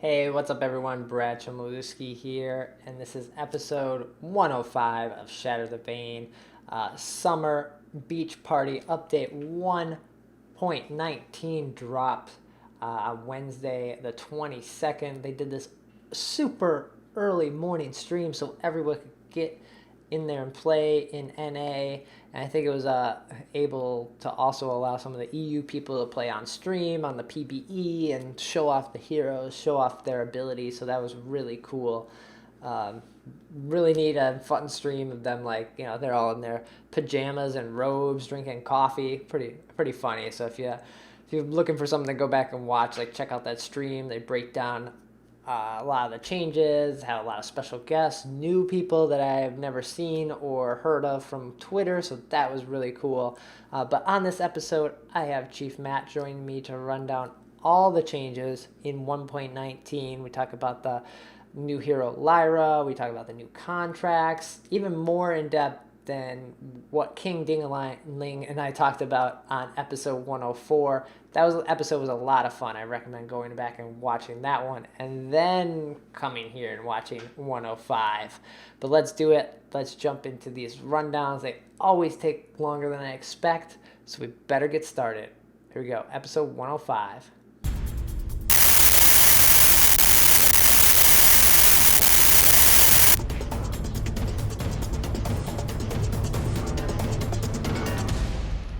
Hey, what's up, everyone? Brad Chmielewski here, and this is episode 105 of Shatter The Vain. Summer Beach Party Update 1.19 dropped on Wednesday, the 22nd. They did this super early morning stream so everyone could get in there and play in NA. And I think it was able to also allow some of the EU people to play on stream on the PBE and show off the heroes, show off their abilities. So that was really cool. Really neat and fun stream of them, they're all in their pajamas and robes, drinking coffee. Pretty funny. So if you're looking for something to go back and watch, check out that stream. They break down a lot of the changes, had a lot of special guests, new people that I have never seen or heard of from Twitter, so that was really cool. But on this episode, I have Chief Matt joining me to run down all the changes in 1.19. We talk about the new hero Lyra, we talk about the new contracts, even more in depth than what King Dingaling and I talked about on episode 104. Episode was a lot of fun. I recommend going back and watching that one and then coming here and watching 105. But let's do it. Let's jump into these rundowns. They always take longer than I expect, so we better get started. Here we go, episode 105.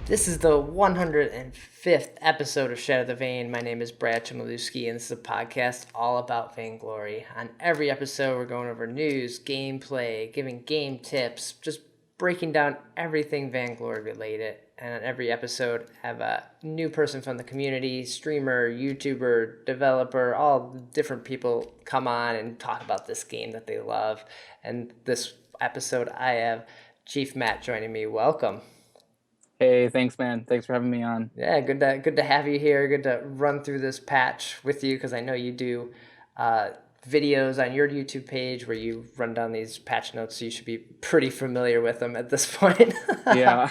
This is the 105th episode of Shatter The Vain. My name is Brad Chmielewski, and this is a podcast all about Vainglory. On every episode, we're going over news, gameplay, giving game tips, just breaking down everything Vainglory related. And on every episode, I have a new person from the community, streamer, YouTuber, developer, all different people come on and talk about this game that they love. And this episode, I have Chief Matt joining me. Welcome. Hey, thanks, man. Thanks for having me on. Yeah, good to have you here. Good to run through this patch with you because I know you do videos on your YouTube page where you run down these patch notes, so you should be pretty familiar with them at this point. Yeah,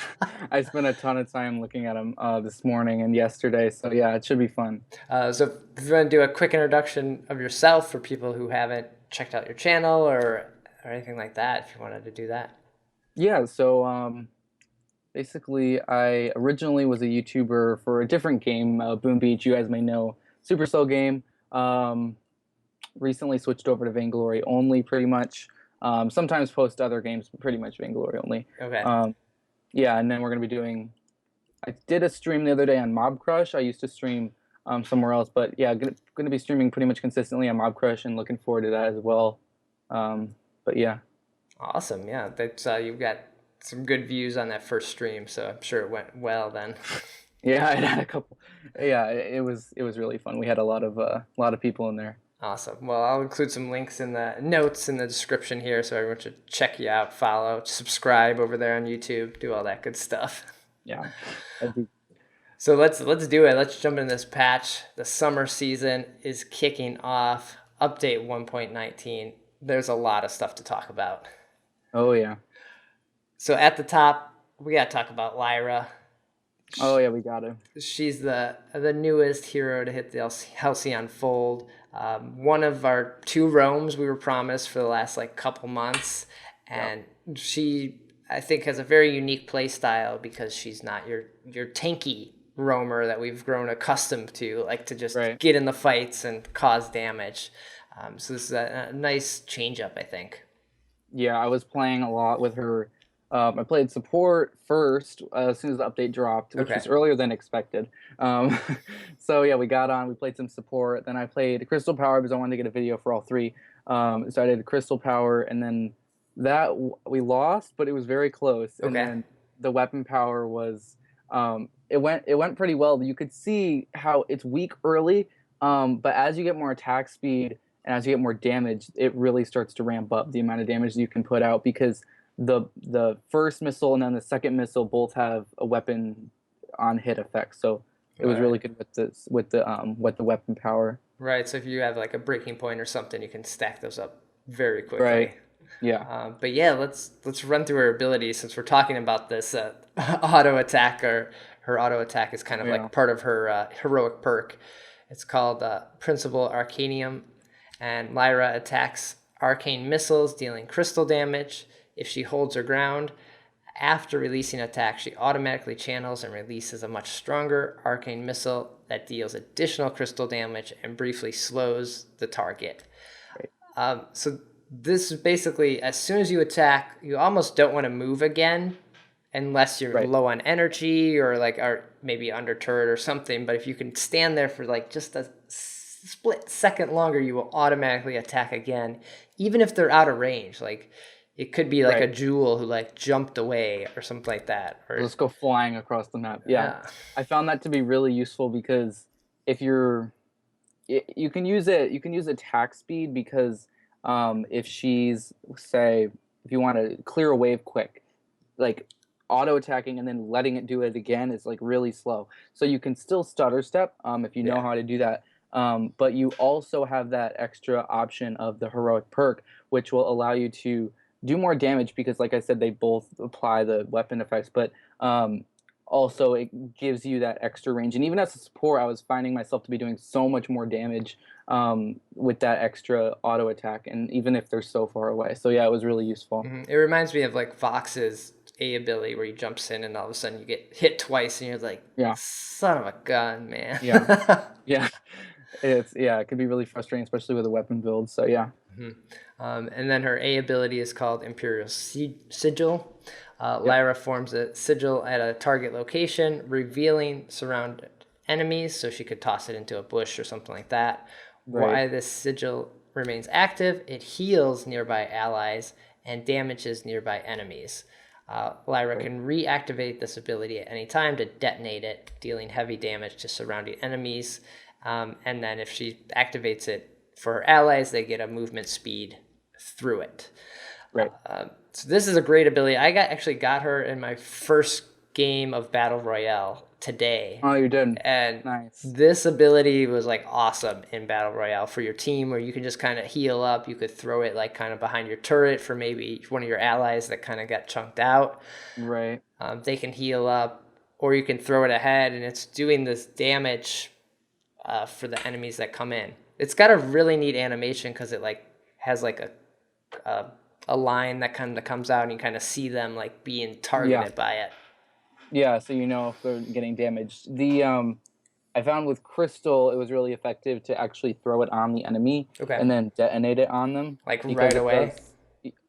I spent a ton of time looking at them this morning and yesterday, so yeah, it should be fun. So if you want to do a quick introduction of yourself for people who haven't checked out your channel or anything like that, if you wanted to do that. Yeah, so basically, I originally was a YouTuber for a different game, Boom Beach. You guys may know, Supercell game. Recently switched over to Vainglory only, pretty much. Sometimes post other games, but pretty much Vainglory only. Okay. Yeah, and then we're gonna be doing. I did a stream the other day on Mob Crush. I used to stream somewhere else, but yeah, gonna be streaming pretty much consistently on Mob Crush and looking forward to that as well. But yeah. Awesome. Yeah, that's you've got some good views on that first stream, so I'm sure it went well then. Yeah, I had a couple. Yeah, it was really fun. We had a lot of people in there. Awesome. Well, I'll include some links in the notes in the description here, so everyone should check you out, follow, subscribe over there on YouTube, do all that good stuff. Yeah. So let's do it. Let's jump into this patch. The summer season is kicking off. Update 1.19. There's a lot of stuff to talk about. Oh yeah. So at the top, we got to talk about Lyra. Oh yeah, we got to. She's the newest hero to hit the Halcyon Fold. One of our two roams we were promised for the last couple months, and she, I think, has a very unique play style because she's not your tanky roamer that we've grown accustomed to, to just get in the fights and cause damage. So this is a nice change up, I think. Yeah, I was playing a lot with her. I played support first as soon as the update dropped, which was earlier than expected. So yeah, we got on, we played some support. Then I played Crystal Power because I wanted to get a video for all three. So I did Crystal Power, and then that we lost, but it was very close. And then the Weapon Power was, it went pretty well. You could see how it's weak early, but as you get more attack speed and as you get more damage, it really starts to ramp up the amount of damage you can put out because the first missile and then the second missile both have a weapon on hit effect, so it was really good with the weapon power. Right. So if you have a breaking point or something, you can stack those up very quickly. Right. Yeah. But yeah, let's run through her abilities since we're talking about this auto attack. Or her auto attack is kind of part of her heroic perk. It's called Principal Arcanium. And Lyra attacks arcane missiles, dealing crystal damage. If she holds her ground, after releasing attack, she automatically channels and releases a much stronger arcane missile that deals additional crystal damage and briefly slows the target. So this is basically, as soon as you attack, you almost don't want to move again unless you're low on energy or like are maybe undeterred or something. But if you can stand there for like just a split second longer, you will automatically attack again, even if they're out of range. Like it could be like a jewel who like jumped away or something like that. Or just go flying across the map. Yeah. I found that to be really useful because if you can use attack speed because if she's, say, if you want to clear a wave quick, like auto attacking and then letting it do it again is like really slow. So you can still stutter step if you know how to do that. But you also have that extra option of the heroic perk, which will allow you to do more damage because, like I said, they both apply the weapon effects, but also it gives you that extra range. And even as a support, I was finding myself to be doing so much more damage with that extra auto attack, and even if they're so far away. So yeah, it was really useful. It reminds me of like Vox's A ability where he jumps in and all of a sudden you get hit twice and you're like, son of a gun, man. Yeah. It could be really frustrating, especially with a weapon build. So yeah. And then her A ability is called Imperial Sigil. Lyra forms a sigil at a target location, revealing surrounded enemies, so she could toss it into a bush or something like that. While this sigil remains active, it heals nearby allies and damages nearby enemies. Lyra can reactivate this ability at any time to detonate it, dealing heavy damage to surrounding enemies. And then if she activates it for her allies, they get a movement speed through it. So this is a great ability. I actually got her in my first game of Battle Royale today. Oh, you did? And nice. This ability was like awesome in Battle Royale for your team, where you can just kind of heal up. You could throw it like kind of behind your turret for maybe one of your allies that kind of got chunked out. They can heal up, or you can throw it ahead and it's doing this damage for the enemies that come in. It's got a really neat animation because it like has like a line that kind of comes out and you kind of see them like being targeted by it. Yeah, so you know if they're getting damaged. I found with Crystal it was really effective to actually throw it on the enemy and then detonate it on them. Like right away?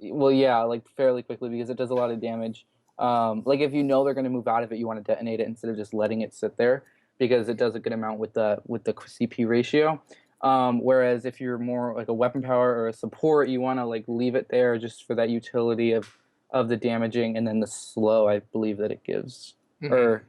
Like fairly quickly because it does a lot of damage. Like if you know they're going to move out of it, you want to detonate it instead of just letting it sit there because it does a good amount with the CP ratio. Whereas if you're more like a weapon power or a support, you want to like leave it there just for that utility of the damaging and then the slow, I believe that it gives. You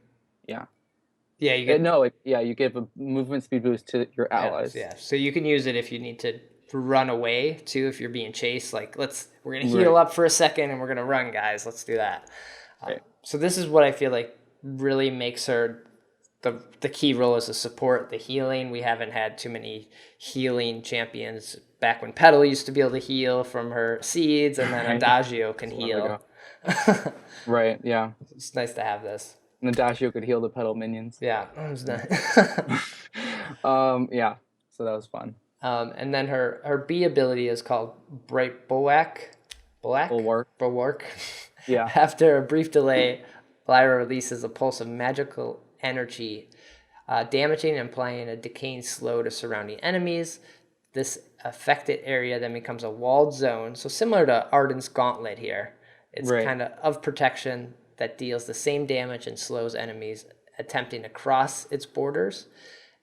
give a movement speed boost to your allies. So you can use it if you need to run away too, if you're being chased. Like we're gonna heal up for a second and we're gonna run, guys. Let's do that. So this is what I feel like really makes her the key role as a support, the healing. We haven't had too many healing champions back when Petal used to be able to heal from her seeds, and then Adagio can heal. It's nice to have this. And Adagio could heal the Petal minions. Yeah, it was nice. So that was fun. And then her B ability is called Bright Bulwark. Yeah. After a brief delay, Lyra releases a pulse of magical energy, damaging and applying a decaying slow to surrounding enemies. This affected area then becomes a walled zone, so similar to Arden's Gauntlet here. It's kind of protection that deals the same damage and slows enemies attempting to cross its borders.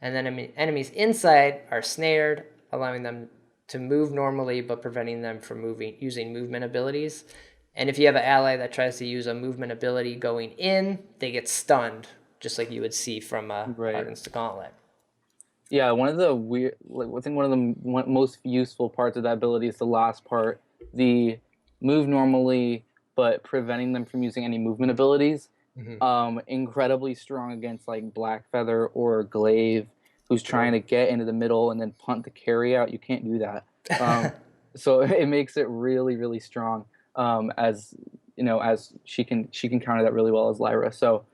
And then enemies inside are snared, allowing them to move normally but preventing them from using movement abilities. And if you have an ally that tries to use a movement ability going in, they get stunned, just like you would see from Arden's Gauntlet. Yeah, one of the most useful parts of that ability is the last part, the move normally, but preventing them from using any movement abilities. Incredibly strong against like Blackfeather or Glaive, who's trying to get into the middle and then punt the carry out. You can't do that. So it makes it really, really strong. As you know, as she can counter that really well as Lyra. So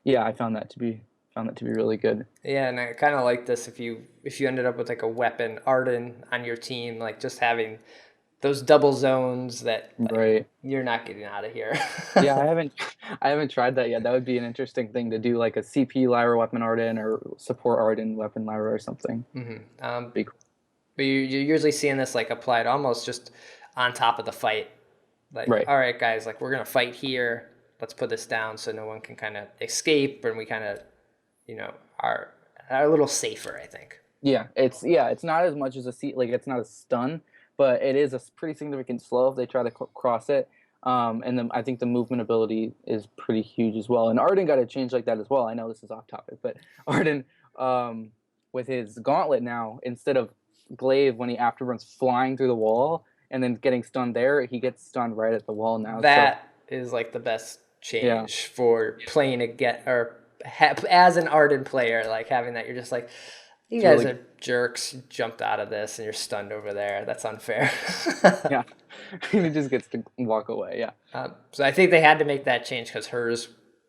yeah, I found that to be found that to be really good. Yeah, and I kind of like this if you ended up with like a weapon Arden on your team, like just having those double zones that like Right. you're not getting out of here. Yeah, I haven't tried that yet. That would be an interesting thing to do, like a CP Lyra weapon Arden or support Arden weapon Lyra or something. Be cool. But you're usually seeing this like applied almost just on top of the fight. Like, Right. all right, guys, like we're gonna fight here. Let's put this down so no one can kind of escape, and we kind of, are a little safer, I think. It's not as much as like it's not a stun, but it is a pretty significant slow if they try to cross it. And then I think the movement ability is pretty huge as well. And Arden got a change like that as well. I know this is off topic, but Arden, with his gauntlet now, instead of glaive when he afterwards flying through the wall and then getting stunned there, he gets stunned right at the wall now. That is like the best change for playing as an Arden player, like having that. You're just like, you guys are jerks. You jumped out of this and you're stunned over there. That's unfair. Yeah, he just gets to walk away. Yeah. So I think they had to make that change because hers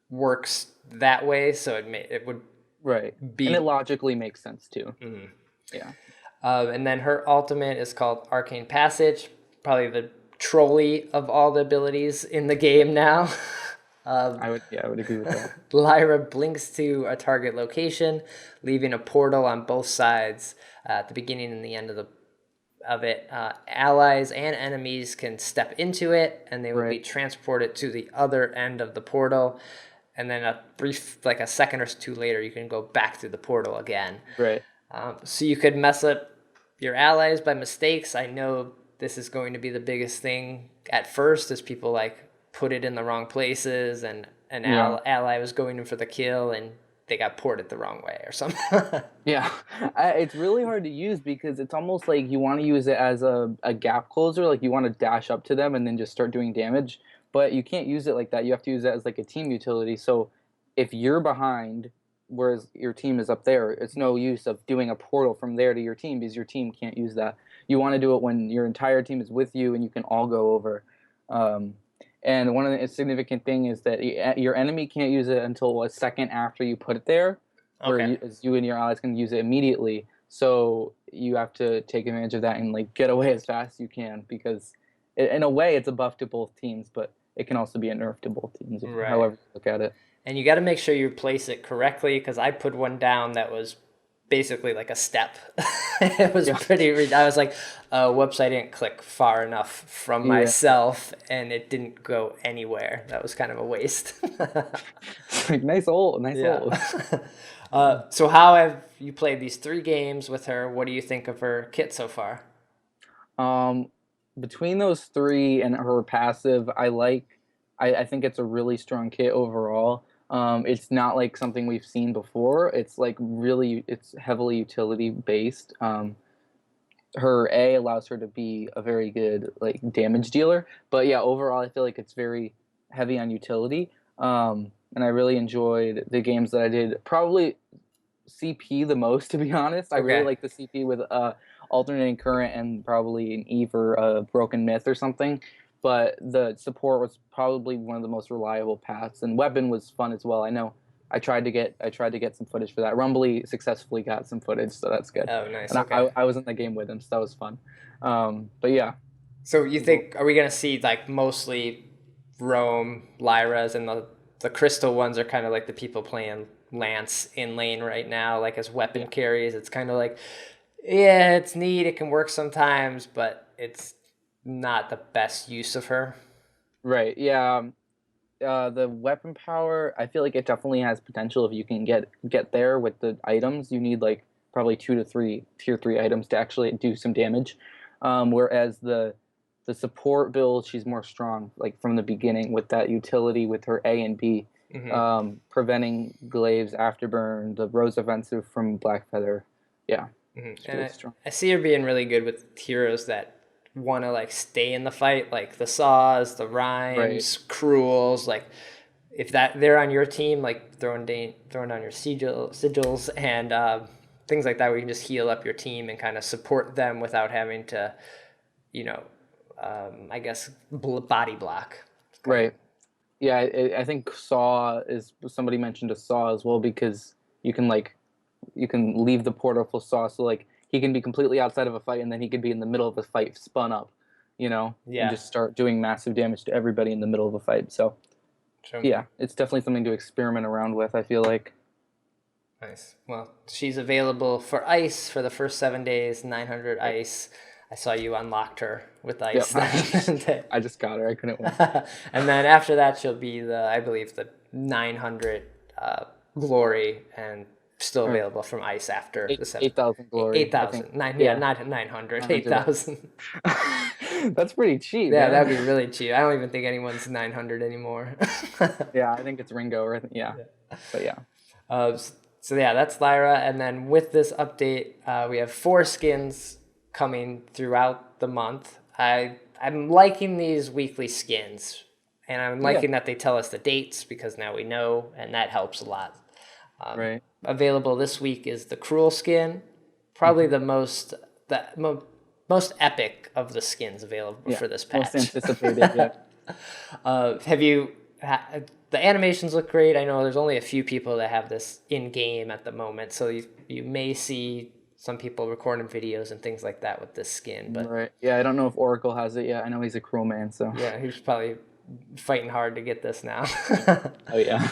works that way, so it would and it logically makes sense too. Mm-hmm. Yeah. And then her ultimate is called Arcane Passage, probably the trolley of all the abilities in the game now. I would agree with that. Lyra blinks to a target location, leaving a portal on both sides at the beginning and the end of it. Allies and enemies can step into it, and they will be transported to the other end of the portal. And then a brief, like a second or two later, you can go back through the portal again. Right. So you could mess up your allies by mistakes. I know this is going to be the biggest thing at first, is people like put it in the wrong places, and an ally was going in for the kill and they got ported the wrong way or something. Yeah, it's really hard to use because it's almost like you want to use it as a gap closer, like you want to dash up to them and then just start doing damage, but you can't use it like that. You have to use it as like a team utility. So if you're behind, whereas your team is up there, it's no use of doing a portal from there to your team because your team can't use that. You want to do it when your entire team is with you and you can all go over. And one of the significant thing is that your enemy can't use it until a second after you put it there, where you and your allies can use it immediately. So you have to take advantage of that and like get away as fast as you can, because in a way it's a buff to both teams, but it can also be a nerf to both teams, however you look at it. And you got to make sure you place it correctly, because I put one down that was basically like a step. It was pretty. I was like, whoops, I didn't click far enough from myself, and it didn't go anywhere. That was kind of a waste. Like, nice hole. So how have you played these 3 games with her? What do you think of her kit so far? Between those 3 and her passive, I think it's a really strong kit overall. It's not like something we've seen before. It's like it's heavily utility based. Her A allows her to be a very good like damage dealer, but yeah, overall I feel like it's very heavy on utility. And I really enjoyed the games that I did. Probably CP the most, to be honest. I really like the CP with alternating current and probably an Eve or a broken myth or something. But the support was probably one of the most reliable paths, and weapon was fun as well. I know I tried to get some footage for that. Rumbly successfully got some footage, so that's good. Oh, nice. And I was in the game with him, so that was fun. But yeah. So you think, are we gonna see like mostly Roam, Lyras, and the crystal ones are kind of like the people playing Lance in lane right now, like as weapon carries? It's kind of like, it's neat, it can work sometimes, but it's not the best use of her. Right. Yeah. The weapon power, I feel like it definitely has potential if you can get there with the items. You need like probably 2 to 3 tier 3 items to actually do some damage. Whereas the support build, she's more strong, like from the beginning with that utility with her A and B, preventing glaives, afterburn, the rose offensive from Blackfeather. Yeah. And I see her being really good with heroes that want to like stay in the fight, like the Saws, the Rhymes, Cruels. Like if they're on your team, like throwing down your sigils and things like that, where you can just heal up your team and kind of support them without having to, I guess body block. Right. Yeah, I think Saw is, somebody mentioned a Saw as well, because you can leave the portal full sauce. So like he can be completely outside of a fight, and then he could be in the middle of a fight, spun up, and just start doing massive damage to everybody in the middle of a fight. So yeah, it's definitely something to experiment around with, I feel like. Nice. Well, she's available for ice for the first 7 days, 900 ice. I saw you unlocked her with ice. Yep. I just got her. I couldn't wait. And then after that, she'll be I believe, the 900 glory, and still available from ice after the 8,000 glory. 8,000. Not 900. 8,000. That's pretty cheap. Yeah, man. that'd be really cheap. I don't even think anyone's 900 anymore. Yeah, I think it's Ringo. But yeah. So yeah, that's Lyra. And then with this update, we have 4 skins coming throughout the month. I'm liking these weekly skins, and I'm liking that they tell us the dates, because now we know, and that helps a lot. Right. Available this week is the Cruel skin, probably the most epic of the skins available for this patch. Most anticipated. Yeah. The animations look great. I know there's only a few people that have this in game at the moment, so you may see some people recording videos and things like that with this skin. But right. Yeah, I don't know if Oracle has it yet. I know he's a Cruel man, so yeah, he's probably fighting hard to get this now. Oh yeah.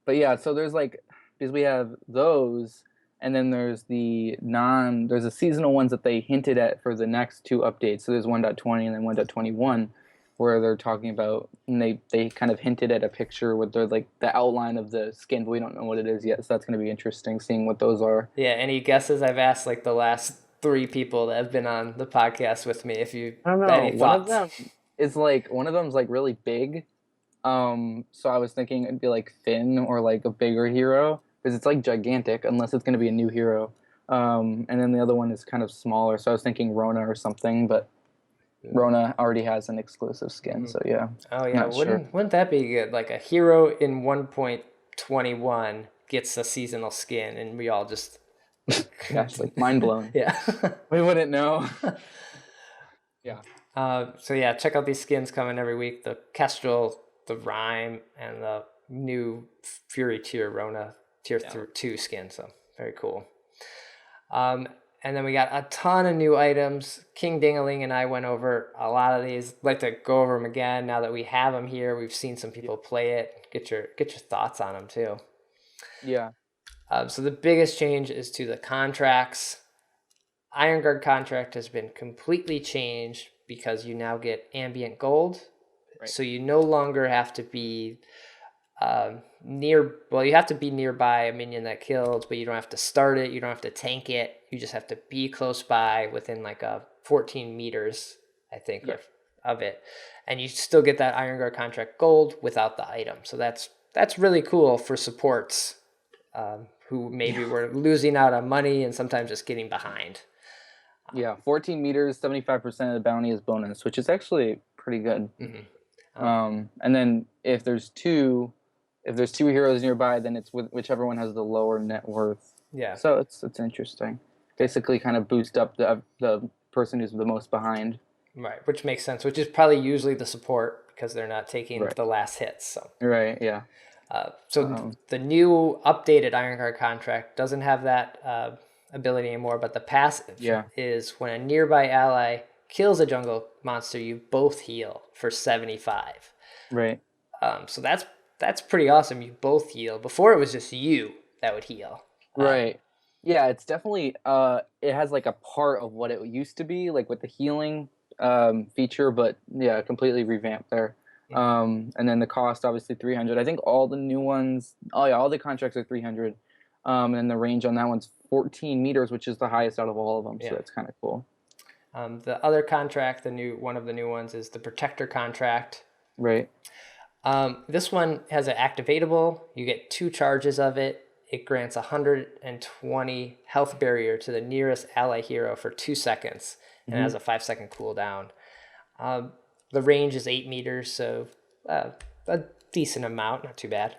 But yeah, so there's because we have those, and then there's there's the seasonal ones that they hinted at for the next 2 updates. So there's 1.20 and then 1.21, where they're talking about, and they kind of hinted at a picture with the outline of the skin, but we don't know what it is yet. So that's going to be interesting, seeing what those are. Yeah, any guesses? I've asked the last 3 people that have been on the podcast with me if you I don't know. any thoughts. One of them's really big. So I was thinking it'd be Finn, or a bigger hero, because it's gigantic, unless it's going to be a new hero. And then the other one is kind of smaller, so I was thinking Rona or something, but Rona already has an exclusive skin, so yeah. Oh yeah, wouldn't that be good? A hero in 1.21 gets a seasonal skin, and we all just Gosh, mind blown. Yeah. We wouldn't know. Yeah. So yeah, check out these skins coming every week. The Kestrel, the Rhyme, and the new Fury tier Rona tier 2 skin. So very cool. And then we got a ton of new items. King Dingaling and I went over a lot of these. I'd like to go over them again now that we have them here. We've seen some people play it. Get your thoughts on them too. Yeah. So the biggest change is to the contracts. Iron Guard contract has been completely changed because you now get ambient gold. Right. So you no longer have to be you have to be nearby a minion that killed, but you don't have to start it. You don't have to tank it. You just have to be close by within 14 meters, I think, of it. And you still get that Iron Guard contract gold without the item. So that's really cool for supports who maybe were losing out on money and sometimes just getting behind. Yeah, 14 meters, 75% of the bounty is bonus, which is actually pretty good. Mm-hmm. And then if there's two heroes nearby, then it's whichever one has the lower net worth. Yeah. So it's interesting. Basically, kind of boost up the person who's the most behind. Right, which makes sense. Which is probably usually the support, because they're not taking the last hits. So. Right. Yeah. The new updated Iron Guard contract doesn't have that ability anymore, but the passive is when a nearby ally kills a jungle monster, you both heal for 75. Right. So that's pretty awesome. You both heal. Before it was just you that would heal. Right. Yeah, it's definitely it has a part of what it used to be, with the healing feature, but yeah, completely revamped there. And then the cost, obviously 300. I think all the new ones, all the contracts are 300. And then the range on that one's 14 meters, which is the highest out of all of them. So that's kind of cool. The other contract, one of the new ones, is the Protector contract. Right. This one has an activatable. You get 2 charges of it. It grants 120 health barrier to the nearest ally hero for 2 seconds, and has a 5-second cooldown. The range is 8 meters, so a decent amount, not too bad.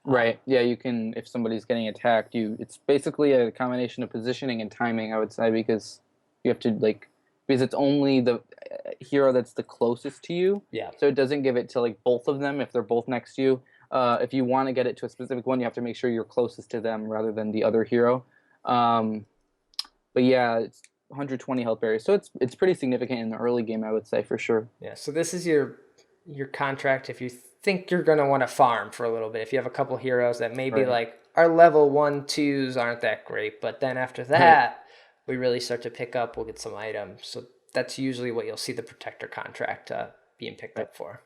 Right. Yeah, you can, if somebody's getting attacked, it's basically a combination of positioning and timing, I would say, because you have to because it's only the hero that's the closest to you. Yeah. So it doesn't give it to both of them if they're both next to you. If you want to get it to a specific one, you have to make sure you're closest to them rather than the other hero. Um, but yeah, it's 120 health barriers, so it's pretty significant in the early game, I would say, for sure. Yeah, so this is your contract if you think you're gonna want to farm for a little bit. If you have a couple heroes that maybe Right. like our level 1-2s aren't that great, but then after that we really start to pick up. We'll get some items. So that's usually what you'll see the protector contract being picked up for.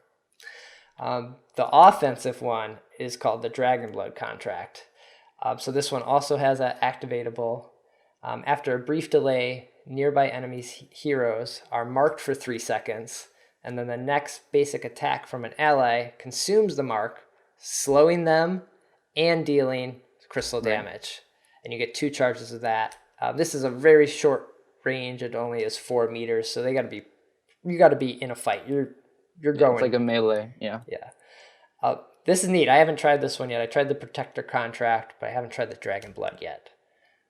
The offensive one is called the Dragon Blood contract. So this one also has an activatable. After a brief delay, nearby enemies' heroes are marked for 3 seconds, and then the next basic attack from an ally consumes the mark, slowing them and dealing crystal damage. And you get 2 charges of that. This is a very short range. It only is 4 meters, so you got to be in a fight. You're going. It's like a melee. Yeah. Yeah. This is neat. I haven't tried this one yet. I tried the Protector contract, but I haven't tried the Dragon Blood yet.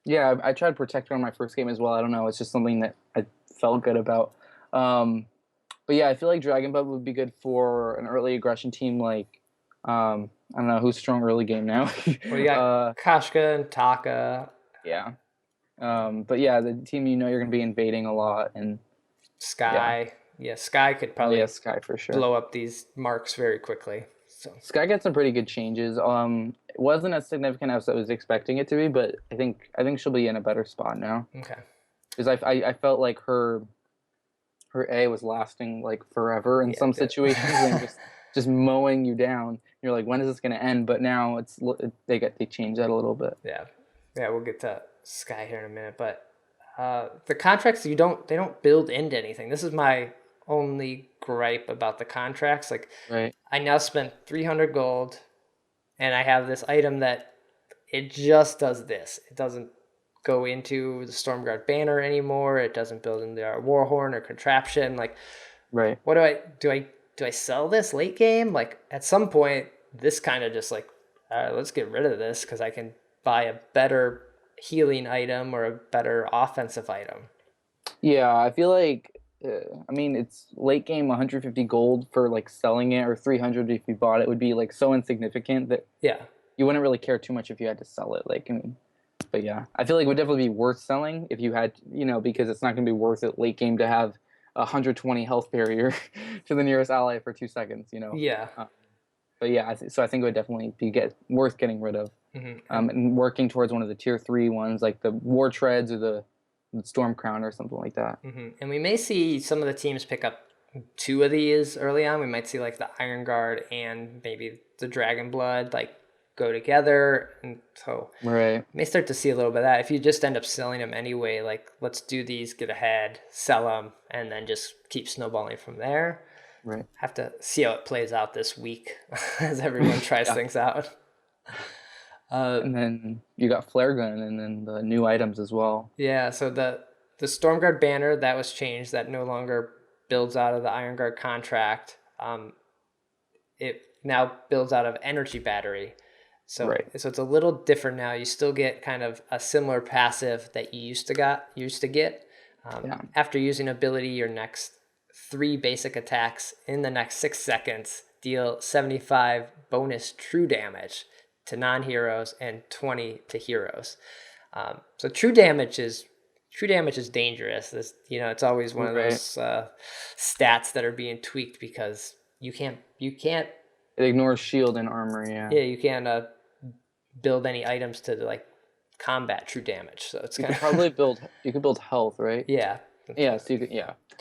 Yeah, I tried Protector on my first game as well. I don't know. It's just something that I felt good about. But yeah, I feel like Dragon Blood would be good for an early aggression team like, I don't know, who's strong early game now? Well, you got Kashka and Taka. Yeah. But yeah, the team you're going to be invading a lot. And Sky. Yeah, Sky could probably Sky for sure. blow up these marks very quickly. So Sky got some pretty good changes. It wasn't as significant as I was expecting it to be, but I think she'll be in a better spot now. Okay. Because I felt like her A was lasting like forever in some situations and just mowing you down. You're like, when is this going to end? But now they change that a little bit. Yeah, we'll get to Sky here in a minute, but the contracts they don't build into anything. This is my only gripe about the contracts. Like, I now spent 300 gold, and I have this item that it just does this. It doesn't go into the Stormguard banner anymore. It doesn't build into our Warhorn or contraption. Like, what do I sell this late game? Like, at some point, this kind of just like, let's get rid of this because I can buy a better healing item or a better offensive item. Yeah, I feel like, I mean, it's late game 150 gold for like selling it, or 300 if you bought it, would be like so insignificant that you wouldn't really care too much if you had to sell it. Like, I mean, but yeah, I feel like it would definitely be worth selling if you had, because it's not going to be worth it late game to have 120 health barrier to the nearest ally for 2 seconds, Yeah. But yeah, so I think it would definitely be worth getting rid of. And working towards one of the tier 3 ones, like the War Treads or the Storm Crown or something like that. And we may see some of the teams pick up 2 of these early on. We might see like the Iron Guard and maybe the Dragon Blood like go together, and so we may start to see a little bit of that. If you just end up selling them anyway, like, let's do these, get ahead, sell them, and then just keep snowballing from there. Have to see how it plays out this week as everyone tries things out. And then you got Flare Gun, and then the new items as well. Yeah, so the Stormguard banner, that was changed. That no longer builds out of the Iron Guard contract. It now builds out of Energy Battery. So it's a little different now. You still get kind of a similar passive that you used to get. After using ability, your next 3 basic attacks in the next 6 seconds deal 75 bonus true damage to non-heroes and 20 to heroes. So true damage is dangerous. It's always one of those stats that are being tweaked because you can't. It ignores shield and armor. Yeah, you can't build any items to like combat true damage. So it's you could build health, right? Yeah. So you could,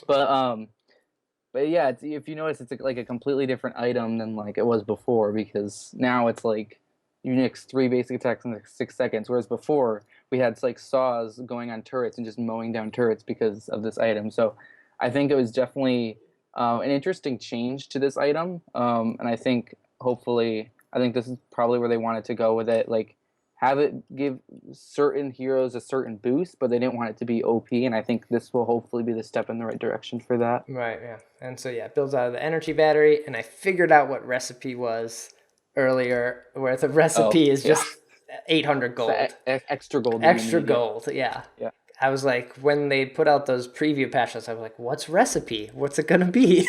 but yeah, if you notice, it's like a completely different item than like it was before, because now it's like you mix 3 basic attacks in 6 seconds, whereas before we had like saws going on turrets and just mowing down turrets because of this item. So I think it was definitely an interesting change to this item, and I think this is probably where they wanted to go with it. Like, have it give certain heroes a certain boost, but they didn't want it to be OP, and I think this will hopefully be the step in the right direction for that. Right, yeah. And so, it builds out of the Energy Battery, and I figured out what recipe was earlier, where the recipe is just 800 gold. Extra gold. Extra gold, yeah. I was like, when they put out those preview patches, I was like, what's recipe? What's it going to be?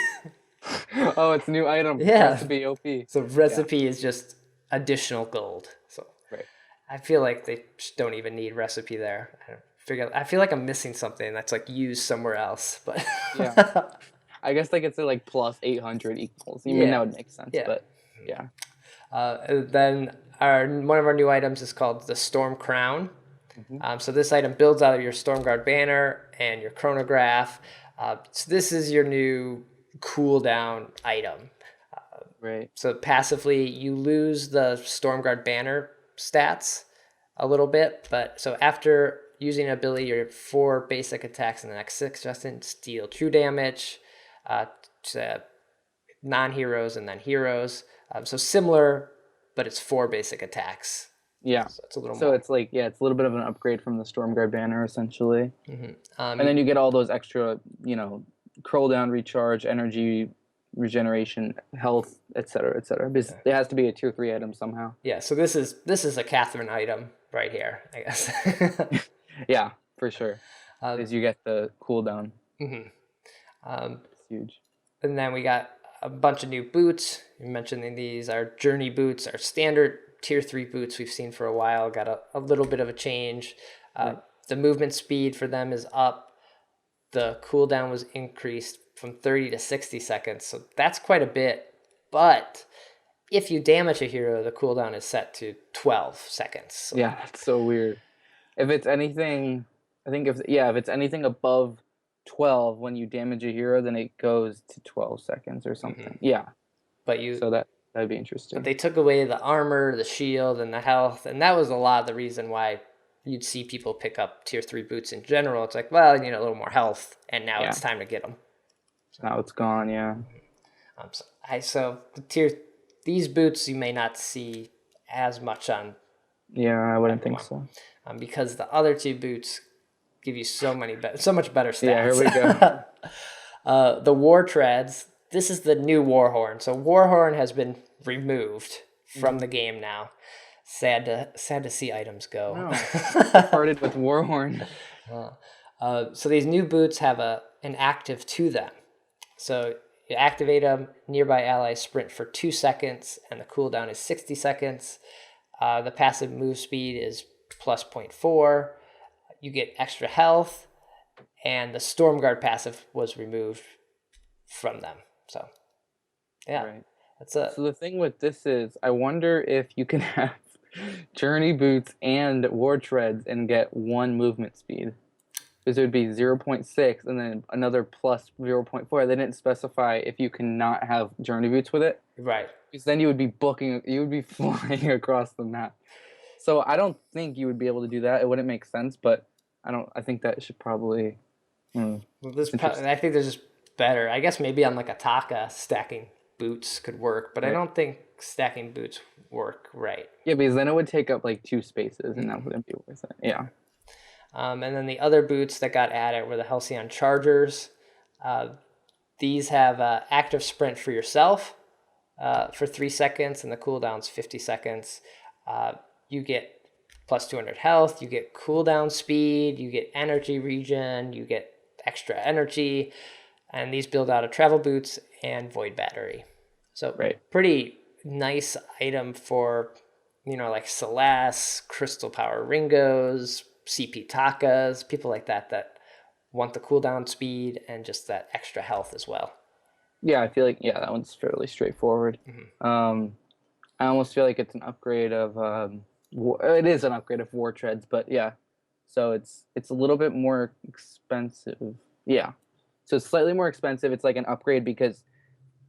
Oh, it's a new item. Yeah. Recipe OP. So Yeah. recipe is just additional gold. So Right. I feel like they just don't even need recipe there. I feel like I'm missing something that's like used somewhere else, but Yeah. I guess like it's like plus 800 equals. I mean, that yeah, would make sense, yeah. but yeah. Then one of our new items is called the Storm Crown. Hmm. So this item builds out of your Stormguard banner and your chronograph. So this is your new cooldown item. Right. So passively, you lose the Stormguard banner stats a little bit, but so after using an ability, your 4 basic attacks in the next 6 seconds deal true damage to non-heroes and then heroes. So similar, but it's 4 basic attacks. Yeah. So it's a little So more. it's like, yeah, it's a little bit of an upgrade from the Stormguard banner, essentially. And You, then you get all those extra, curl down, recharge, energy, regeneration, health, etc., etc. Because it has to be a tier 3 item somehow. yeah, so this is a Catherine item right here, I guess. Yeah, for sure. Because you get the cooldown. It's huge. And then we got a bunch of new boots. You mentioned these are journey boots, our standard tier 3 boots we've seen for a while. Got a little bit of a change. Right. The movement speed for them is up. The cooldown was increased from 30 to 60 seconds. So that's quite a bit. But if you damage a hero, the cooldown is set to 12 seconds. So Yeah, that's so weird. If it's anything, I think if it's anything above 12 when you damage a hero, then it goes to 12 seconds or something. Yeah. but So that'd be interesting. they took away the armor, the shield, and the health, and that was a lot of the reason why you'd see people pick up tier 3 boots in general. It's like, well, you need a little more health, and now it's time to get them. Now it's gone, yeah. So these boots you may not see as much on. Yeah, I wouldn't think so. Because the other 2 boots give you so much better stats. Yeah, here we go. The War Treads. This is the new Warhorn. So Warhorn has been removed from the game now. Sad to see items go. No, I parted with Warhorn. So these new boots have an active to them. So you activate them, nearby allies sprint for 2 seconds, and the cooldown is 60 seconds. The passive move speed is plus 0.4. You get extra health, and the Stormguard passive was removed from them. So, yeah, Right. that's it. So the thing with this is, I wonder if you can have Journey Boots and War Treads and get 1 movement speed. Because it would be 0.6 and then another plus 0.4. They didn't specify if you cannot have Journey Boots with it. Right. Because then you would be flying across the map. So I don't think you would be able to do that. It wouldn't make sense, but I think that should probably. I think there's just better. I guess maybe on like a Taka, stacking boots could work, but I don't think stacking boots work right. Yeah, because then it would take up like 2 spaces, and that wouldn't be worth it. Yeah. And then the other boots that got added were the Halcyon Chargers. These have active sprint for yourself for 3 seconds, and the cooldown's 50 seconds. You get plus 200 health, you get cooldown speed, you get energy regen, you get extra energy, and these build out of travel boots and void battery. So pretty nice item for, like Celeste, Crystal Power Ringos, CP Takas, people like that want the cooldown speed and just that extra health as well. Yeah, I feel like that one's fairly straightforward. I almost feel like it's an upgrade of it is an upgrade of War Treads, but yeah, so it's a little bit more expensive. Yeah, so it's slightly more expensive. It's like an upgrade because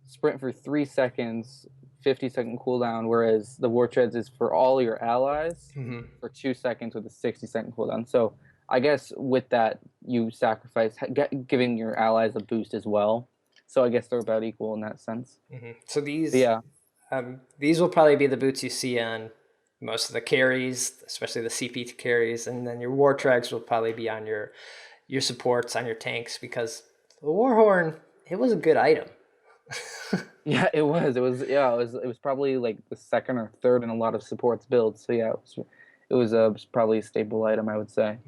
sprint for 3 seconds, 50-second cooldown, whereas the War Treads is for all your allies for 2 seconds with a 60-second cooldown. So I guess with that, you sacrifice giving your allies a boost as well. So I guess they're about equal in that sense. So these will probably be the boots you see on most of the carries, especially the CP carries, and then your War Tregs will probably be on your supports, on your tanks, because the Warhorn, it was a good item. Yeah, it was. It was probably like the second or third in a lot of supports builds. So yeah, it was probably a stable item, I would say.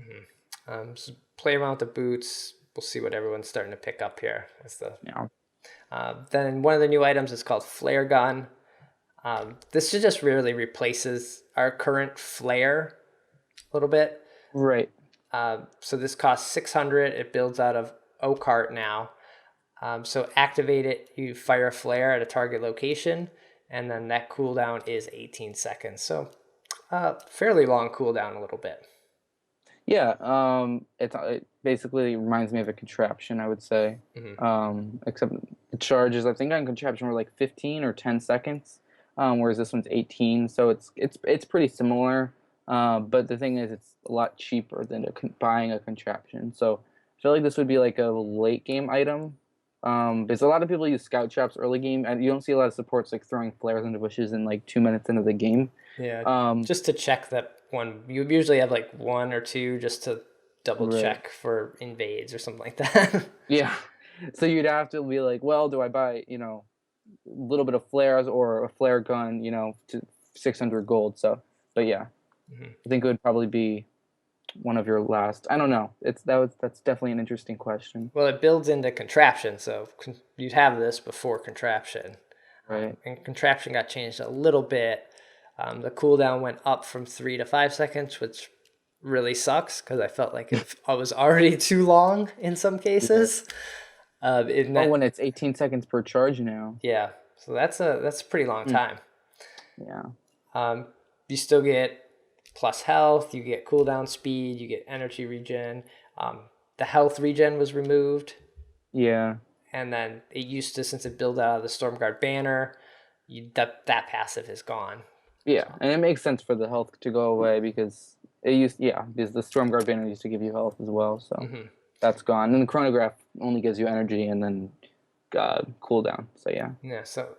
So play around with the boots. We'll see what everyone's starting to pick up here. Then one of the new items is called Flare Gun. This just really replaces our current flare a little bit. Right. So this costs 600. It builds out of O-Cart now. So activate it, you fire a flare at a target location, and then that cooldown is 18 seconds. So fairly long cooldown a little bit. Yeah, it basically reminds me of a contraption, I would say. Except the charges, I think on contraption were like 15 or 10 seconds, whereas this one's 18. So it's pretty similar. But the thing is, it's a lot cheaper than buying a contraption. So I feel like this would be like a late game item. Because a lot of people use scout traps early game, and you don't see a lot of supports like throwing flares into bushes in like 2 minutes into the game. Yeah, just to check that one. You usually have like one or two just to double Right. check for invades or something like that. Yeah. So you'd have to be like, well, do I buy, a little bit of flares or a flare gun, to 600 gold. So, but yeah, I think it would probably be one of your last. I don't know. That's definitely an interesting question. Well, it builds into contraption, so you'd have this before contraption. Right. And contraption got changed a little bit. The cooldown went up from 3 to 5 seconds, which really sucks because I felt like it was already too long in some cases. When it's 18 seconds per charge now. Yeah, so that's a pretty long time. Yeah. You still get plus health, you get cooldown speed, you get energy regen. The health regen was removed. Yeah. And then it used to, since it built out of the Stormguard banner, that passive is gone. Yeah, and it makes sense for the health to go away because because the Stormguard banner used to give you health as well, so that's gone. And the chronograph only gives you energy and then cooldown. So yeah. Yeah. So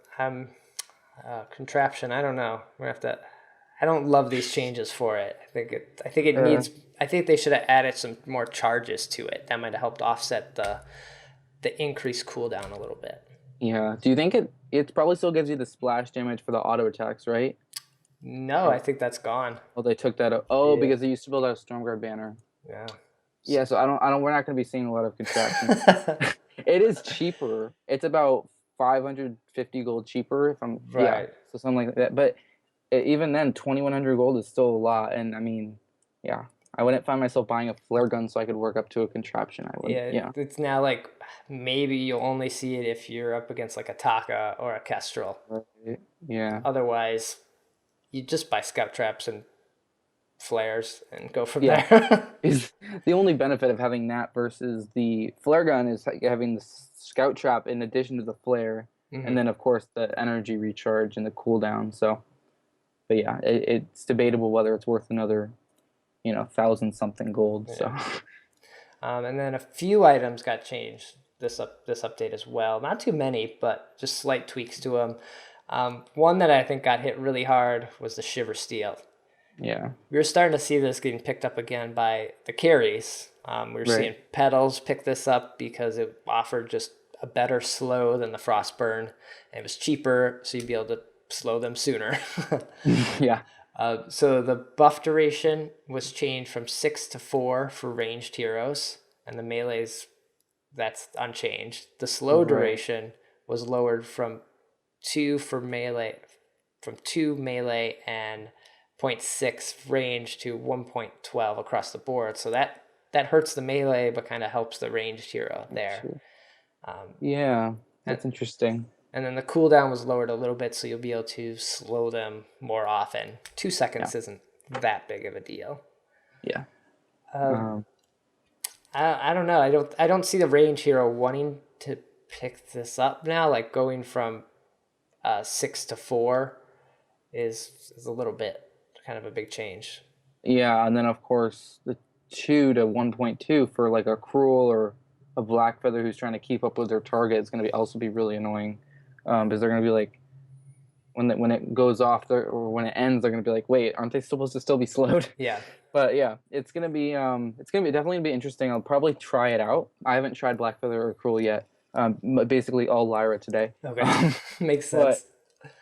contraption. I don't know. We're gonna have to. I don't love these changes for it. I think it needs. I think they should have added some more charges to it. That might have helped offset the increased cooldown a little bit. Yeah. Do you think it probably still gives you the splash damage for the auto attacks, right? No, I think that's gone. Oh, they took that out. Oh, yeah. Because they used to build out a Stormguard banner. Yeah. Yeah, so we're not going to be seeing a lot of contraptions. It is cheaper. It's about 550 gold cheaper if I'm right. Yeah, so something like that. But even then 2100 gold is still a lot, and I mean, yeah. I wouldn't find myself buying a flare gun so I could work up to a contraption. I would. Yeah. It's now like maybe you'll only see it if you're up against like a Taka or a Kestrel. Right. Yeah. Otherwise, you just buy scout traps and flares and go from there. Is the only benefit of having that versus the flare gun is like having the scout trap in addition to the flare, and then of course the energy recharge and the cooldown. So, but yeah, it's debatable whether it's worth another, 1,000 something gold. Yeah. So, and then a few items got changed this update as well. Not too many, but just slight tweaks to them. One that I think got hit really hard was the Shiver Steel. Yeah. We were starting to see this getting picked up again by the carries. We were seeing Petals pick this up because it offered just a better slow than the Frostburn. And it was cheaper, so you'd be able to slow them sooner. Yeah. So the buff duration was changed from 6 to 4 for ranged heroes. And the melees, that's unchanged. The slow duration was lowered from 2 melee and 0.6 range to 1.12 across the board. So that hurts the melee, but kind of helps the ranged hero there. Yeah, that's interesting. And then the cooldown was lowered a little bit, so you'll be able to slow them more often. 2 seconds isn't that big of a deal. Yeah. I don't know. I don't see the range hero wanting to pick this up now. Like going from 6 to 4 is a little bit kind of a big change. Yeah, and then of course the 2 to 1.2 for like a Cruel or a Blackfeather who's trying to keep up with their target is going to also be really annoying, because they're going to be like, when it goes off or when it ends, they're going to be like, wait, aren't they supposed to still be slowed? Yeah. But yeah, it's gonna be definitely be interesting. I'll probably try it out. I haven't tried Blackfeather or Cruel yet. Basically all Lyra today. Okay. Makes sense.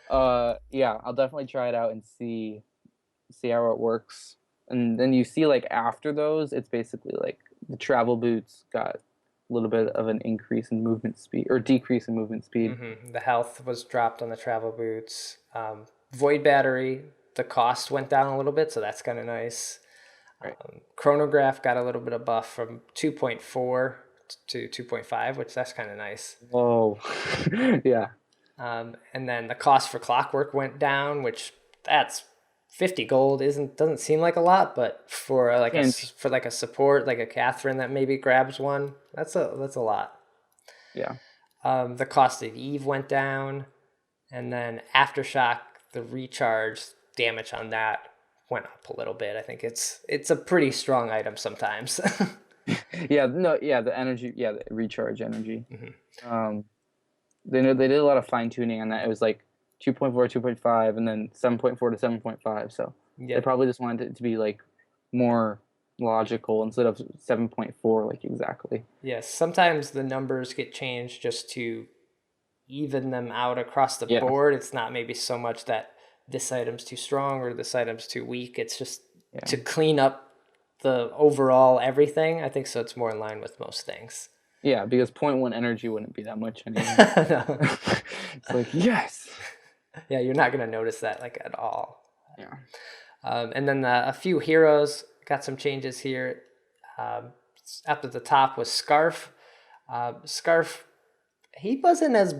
But yeah, I'll definitely try it out and see how it works. And then you see like after those, it's basically like the travel boots got little bit of an increase in movement speed or decrease in movement speed. The health was dropped on the travel boots. Void battery, the cost went down a little bit, so that's kind of nice. Right. Chronograph got a little bit of buff from 2.4 to 2.5, which that's kind of nice. Whoa. Yeah. And then the cost for clockwork went down, which that's 50 gold doesn't seem like a lot, but for a support like a Catherine that maybe grabs one, that's a lot. Yeah. The cost of Eve went down, and then Aftershock, the recharge damage on that went up a little bit. I think it's a pretty strong item sometimes. Yeah, no, yeah, the energy, yeah, the recharge energy. They did a lot of fine tuning on that. It was like 2.4, 2.5, and then 7.4 to 7.5. So they probably just wanted it to be like more logical instead of 7.4, like exactly. Yes, sometimes the numbers get changed just to even them out across the board. It's not maybe so much that this item's too strong or this item's too weak. It's just to clean up the overall everything. I think so. It's more in line with most things. Yeah, because 0.1 energy wouldn't be that much anymore. No. It's like, yes. Yeah, you're not going to notice that like at all. Yeah. And then a few heroes got some changes here. Up at the top was Scarf. Scarf, he wasn't as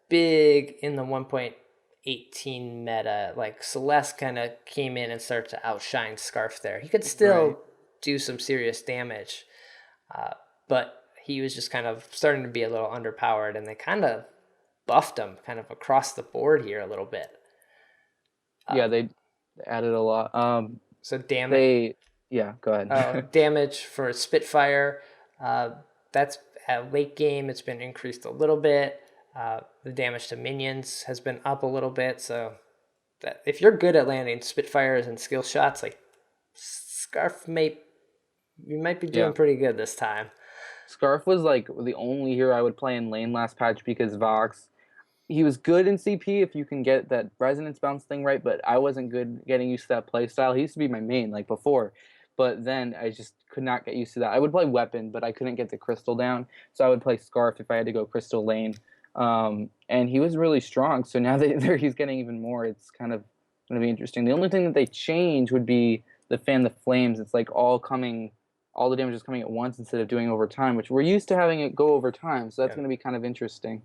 big in the 1.18 meta. Like Celeste kind of came in and started to outshine Scarf there. He could still do some serious damage, but he was just kind of starting to be a little underpowered, and they kind of buffed him kind of across the board here a little bit. Yeah, they added a lot. So damage. Go ahead. Damage for Spitfire. That's at late game. It's been increased a little bit. The damage to minions has been up a little bit. So that if you're good at landing Spitfires and skill shots, like Scarf you might be doing pretty good this time. Scarf was like the only hero I would play in lane last patch because Vox, he was good in CP if you can get that resonance bounce thing right, but I wasn't good getting used to that play style. He used to be my main like before, but then I just could not get used to that. I would play weapon, but I couldn't get the crystal down, so I would play Scarf if I had to go crystal lane. And he was really strong, so now that he's getting even more, it's kind of going to be interesting. The only thing that they change would be the Fan the Flames. It's like all the damage is coming at once instead of doing over time, which we're used to having it go over time. So that's going to be kind of interesting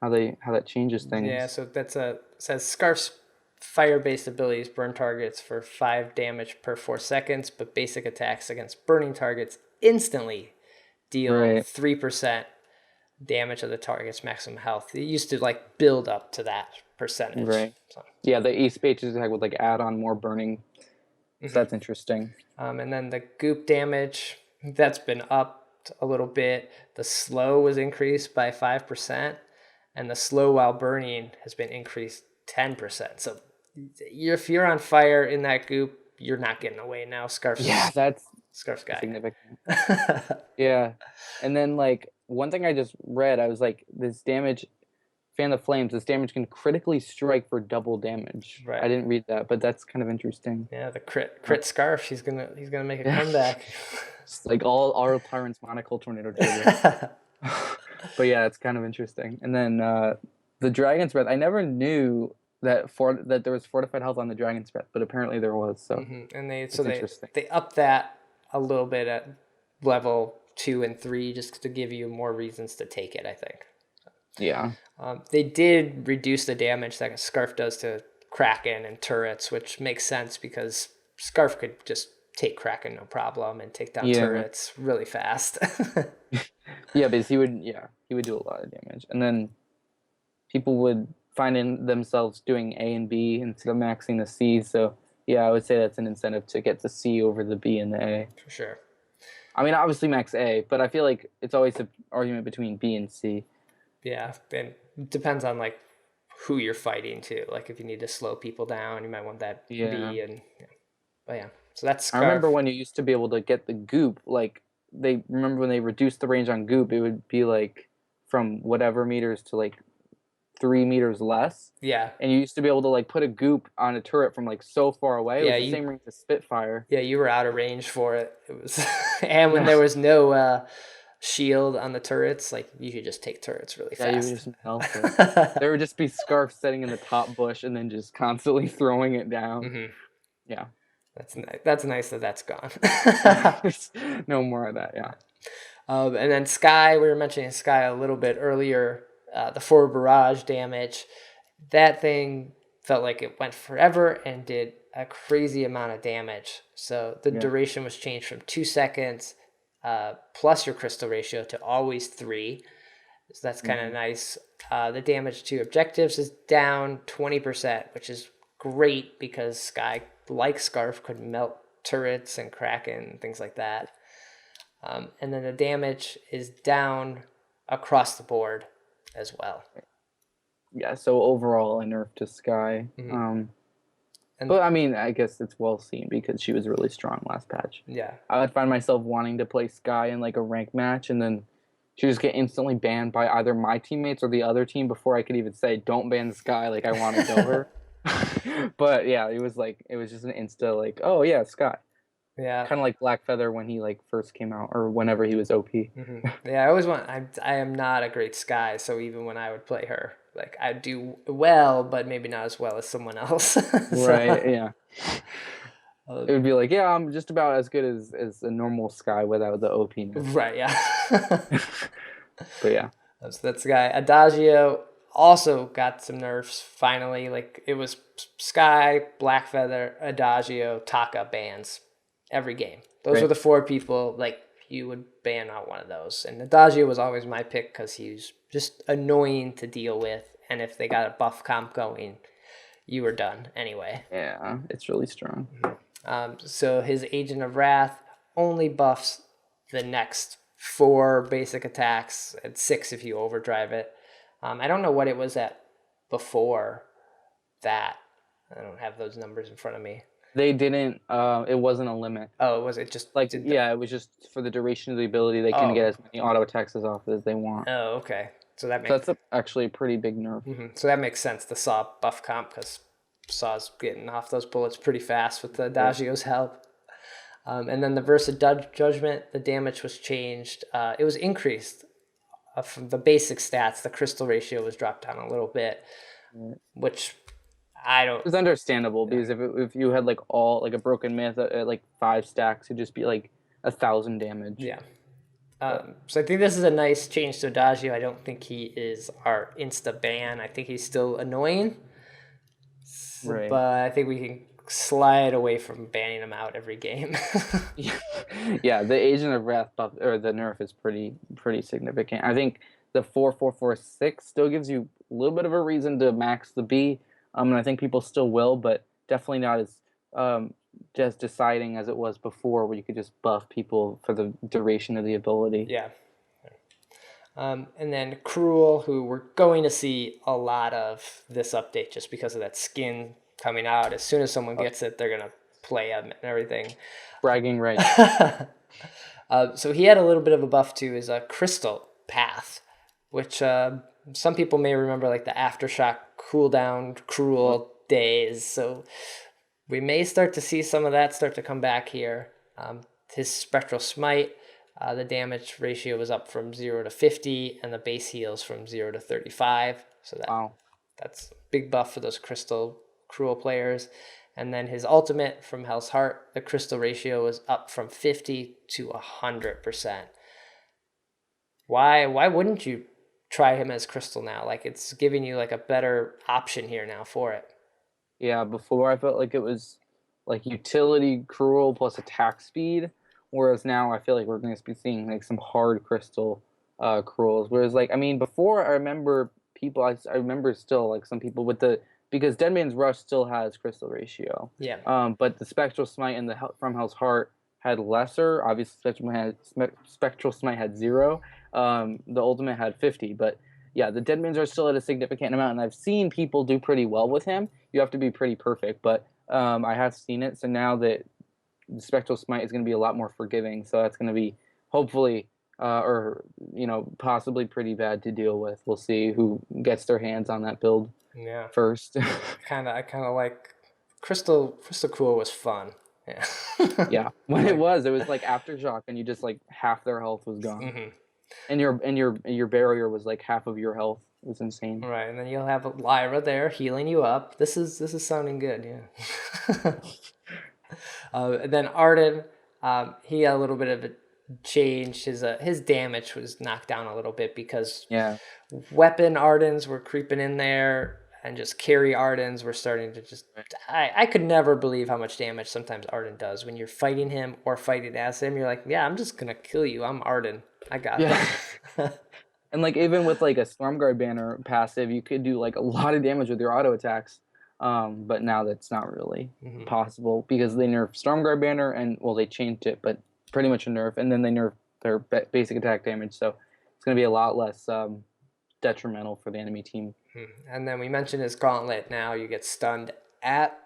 how that changes things. Yeah, so says Scarf's fire-based abilities burn targets for 5 damage per 4 seconds, but basic attacks against burning targets instantly deal 3% damage of the target's maximum health. It used to like build up to that percentage. Right. So. Yeah, the Ace attack would like add on more burning. So that's interesting. And then the goop damage, that's been upped a little bit. The slow was increased by 5%, and the slow while burning has been increased 10%. So if you're on fire in that goop, you're not getting away now. Scarf's guy. Significant. Yeah. And then like one thing I just read, I was like, this damage, Fan the Flames, this damage can critically strike for double damage. Right. I didn't read that, but that's kind of interesting. Yeah, the crit Scarf, he's gonna make a comeback. It's like all our Tyrant's Monocle Tornado. But yeah, it's kind of interesting. And then the Dragon's Breath, I never knew that there was fortified health on the Dragon's Breath, but apparently there was. So and they upped that a little bit at level 2 and 3 just to give you more reasons to take it, I think. Yeah. They did reduce the damage that Scarf does to Kraken and turrets, which makes sense because Scarf could just take Kraken no problem and take down turrets really fast. Yeah, because he would do a lot of damage. And then people would find themselves doing A and B instead of maxing the C. So yeah, I would say that's an incentive to get the C over the B and the A. For sure. I mean, obviously max A, but I feel like it's always an argument between B and C. Yeah, and it depends on like who you're fighting too. Like if you need to slow people down, you might want that B. And but yeah, so that's Scarf. I remember when you used to be able to get the goop. Like remember when they reduced the range on goop, it would be like from whatever meters to like 3 meters less. Yeah. And you used to be able to like put a goop on a turret from like so far away. It was the same range as Spitfire. Yeah, you were out of range for it. It was, and when there was no shield on the turrets, like you could just take turrets really Yeah, you would fast. just melt it. There would just be Scarf sitting in the top bush and then just constantly throwing it down. Yeah. That's nice that that's gone. No more of that, yeah. And then Sky, we were mentioning Sky a little bit earlier. The 4 barrage damage, that thing felt like it went forever and did a crazy amount of damage. So the duration was changed from 2 seconds plus your crystal ratio to always 3. So that's kind of nice. The damage to objectives is down 20%, which is great because Sky, like Scarf, could melt turrets and Kraken and things like that. And then the damage is down across the board as well. Yeah, so overall a nerf to Sky. But I mean, I guess it's well seen because she was really strong last patch. Yeah. I would find myself wanting to play Sky in like a rank match, and then she just get instantly banned by either my teammates or the other team before I could even say, "Don't ban Sky." Like I want to kill her. But yeah, it was just an insta like, "Oh yeah, Sky." Yeah. Kind of like Black Feather when he like first came out or whenever he was OP. Yeah, I always want. I am not a great Sky, so even when I would play her, like I do well, but maybe not as well as someone else. Right. Yeah. It would be like, yeah, I'm just about as good as a normal Sky without the OPness. Right. Yeah. But yeah. That's the guy. Adagio also got some nerfs finally. Like it was Sky, Black Feather, Adagio, Taka bans every game. Those were the 4 people like you would ban out one of those. And Adagio was always my pick because he's just annoying to deal with. And if they got a buff comp going, you were done anyway. Yeah, it's really strong. So his Agent of Wrath only buffs the next 4 basic attacks and 6 if you overdrive it. I don't know what it was at before that. I don't have those numbers in front of me. They didn't. It wasn't a limit. Oh, was it just like it was just for the duration of the ability. They can get as many auto attacks off as they want. Oh, okay. So that's actually a pretty big nerf. So that makes sense. The Saw buff comp because Saw's getting off those bullets pretty fast with the Adagio's help. And then the Versa Judgment, the damage was changed. It was increased from the basic stats. The crystal ratio was dropped down a little bit, which I don't. It's understandable because if you had like a broken myth at like 5 stacks, it'd just be like 1,000 damage. Yeah. So I think this is a nice change to Adagio. I don't think he is our insta ban. I think he's still annoying. Right. But I think we can slide away from banning him out every game. Yeah, the Agent of Wrath buff or the nerf is pretty significant. I think the 4-4-4-6 still gives you a little bit of a reason to max the B. And I think people still will, but definitely not as just deciding as it was before, where you could just buff people for the duration of the ability. Yeah. And then Cruel, who we're going to see a lot of this update just because of that skin coming out. As soon as someone gets it, they're going to play him and everything. Bragging rights. So he had a little bit of a buff to his Crystal Path, which some people may remember like the Aftershock cooldown Cruel days. So we may start to see some of that start to come back here. His Spectral Smite, the damage ratio was up from 0 to 50, and the base heals from 0 to 35. So that's a big buff for those Crystal Cruel players. And then his ultimate from Hell's Heart, the crystal ratio was up from 50 to 100%. Why wouldn't you try him as crystal now? Like it's giving you like a better option here now for it. Yeah, before I felt like it was like utility Cruel plus attack speed, whereas now I feel like we're going to be seeing like some hard crystal Cruels. Whereas like, I mean, before I remember people, I remember still like some people with because Dead Man's Rush still has crystal ratio. Yeah. But the Spectral Smite and the From Hell's Heart had lesser. Obviously, Spectral Smite had 0. The Ultimate had 50. But yeah, the Dead Man's Rush still had a significant amount, and I've seen people do pretty well with him. You have to be pretty perfect, but I have seen it. So now that the Spectral Smite is going to be a lot more forgiving, so that's going to be hopefully or possibly pretty bad to deal with. We'll see who gets their hands on that build. Yeah. First. I kind of like Crystal Cool was fun. Yeah. Yeah. When it was like Aftershock and you just like half their health was gone. Mm-hmm. And your barrier was like half of your health. It was insane. Right, and then you'll have Lyra there healing you up. This is sounding good, yeah. And then Arden, he had a little bit of a change. His damage was knocked down a little bit because Yeah. weapon Ardens were creeping in there, and just carry Ardens were starting to just. I could never believe how much damage sometimes Arden does when you're fighting him or fighting as him. You're like, yeah, I'm just gonna kill you. I'm Arden. I got Yeah. that. And like even with like a Stormguard banner passive, you could do like a lot of damage with your auto attacks. But now that's not really possible because they nerfed Stormguard banner and well they changed it, but pretty much a nerf, and then they nerfed their basic attack damage, so it's going to be a lot less detrimental for the enemy team. And then we mentioned his gauntlet. Now you get stunned at